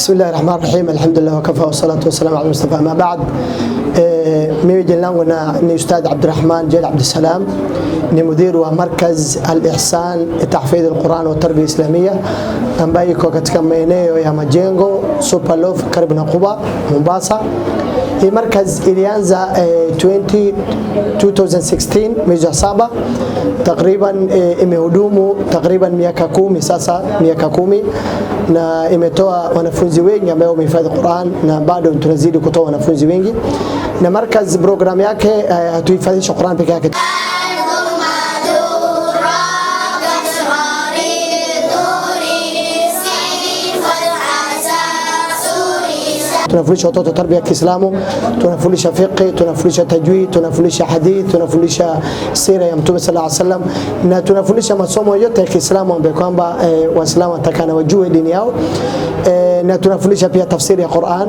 بسم الله الرحمن الرحيم الحمد لله وكفى والصلاة والسلام على المصطفى ما بعد. mimi jina langu ni Ustadh Abdurrahman Jail Abdussalam, ni mudiri wa Markaz Al-Ihsan Tahfidh Al-Quran wa Tarbiya Islamia ambayo iko katika maeneo ya Majengo Superloaf karibu na Quba Mombasa. Hii markaz ilianza 2016 mwezi wa 7, takriban imehudumu takriban miaka 10 sasa, miaka 10, na imetoa wanafunzi wengi ambao wamehifadhi Qur'an na bado tunazidi kutoa wanafunzi wengi. Na markaz program yake hatuhifadhishi Qur'an peke yake. Tunafundisha watoto tarbia ya Kiislamu, tunafundisha fiqh, tunafundisha tajwid, tunafundisha hadith, tunafundisha sira ya Mtume sallallahu alaihi wasallam, na tunafundisha masomo yote ya Kiislamu ambayo kwamba Waislamu watakana wajue dini yao. Na tunafundisha pia tafsiri ya Qur'an,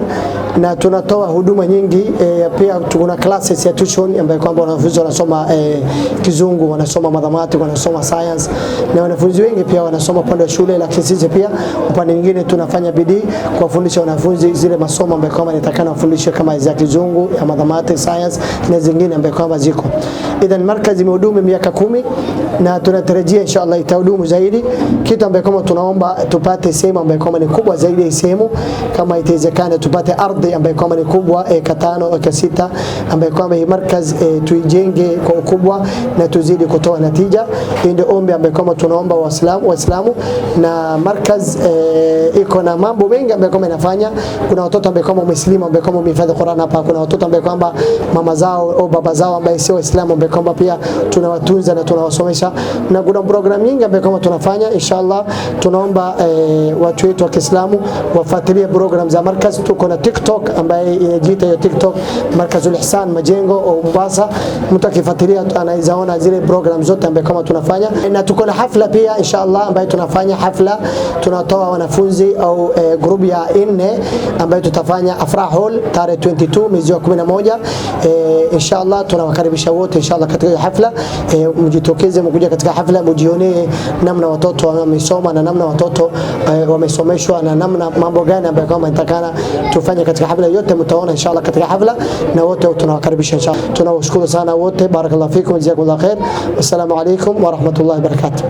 na tunatoa huduma nyingi. Pia tuna classes ya tuition ambayo kwamba wanafunzi wanasoma Kizungu, wanasoma mathematics, wanasoma science, na wanafunzi wengi pia wanasoma upande wa shule. Lakini sisi pia upande mwingine tunafanya bidii kuwafundisha wanafunzi zile masomo ambayo kwamba nitakana wafundishe kama za Kizungu, ya mathematics, science na zingine ambayo kwamba ziko. Idhan markazi imehudumu miaka 10 na tunatarajia inshallah itahudumu zaidi. Kitu ambacho kama tunaomba tupate sehemu ambayo kama ni kubwa zaidi, sehemu kama itawezekana tupate ardhi ambayo kama ni kubwa eka 5 eka 6 ambayo kama hii markaz tuijenge kwa ukubwa na tuzidi kutoa natija. Ndio ombi ambayo kama tunaomba Waislamu. Na markaz iko na mambo mengi ambayo kama inafanya. Kuna watoto ambao kama Muislamu ambao kama wamehifadhi Qur'an hapa, kuna watoto ambao kwamba mama zao au baba zao ambao sio Waislamu ambao kwamba pia tunawatunza na tunawasomesha, na kuna program nyingi ambayo kama tunafanya. Inshallah tunaomba watu wetu wa Kiislamu wafuatilie program za markaz. Tuko na TikTok ambayo inajiita ya TikTok Markazul Ihsan Majengo au Mombasa. Mtu akifuatilia anaweza ona zile program zote ambazo kama tunafanya. Na tuko na hafla pia inshallah ambayo tunafanya hafla, tunatoa wanafunzi au group ya 4 ambayo tutafanya Afrahul tarehe 22 mwezi wa 11. Inshallah tunawakaribisha wote inshallah katika hafla. Mjitokeze mkuja katika hafla, mjione namna watoto wamesoma na namna watoto wamesomeshwa na namna mambo gani ambayo kama nitakana tufanye katika hafla. Yote mtaona inshallah katika hafla, na wote tunawakaribisha inshallah. Tunawashukuru sana wote, barakallahu fikum, jazakumullahu khair. Assalamu alaykum wa rahmatullahi wa barakatuh.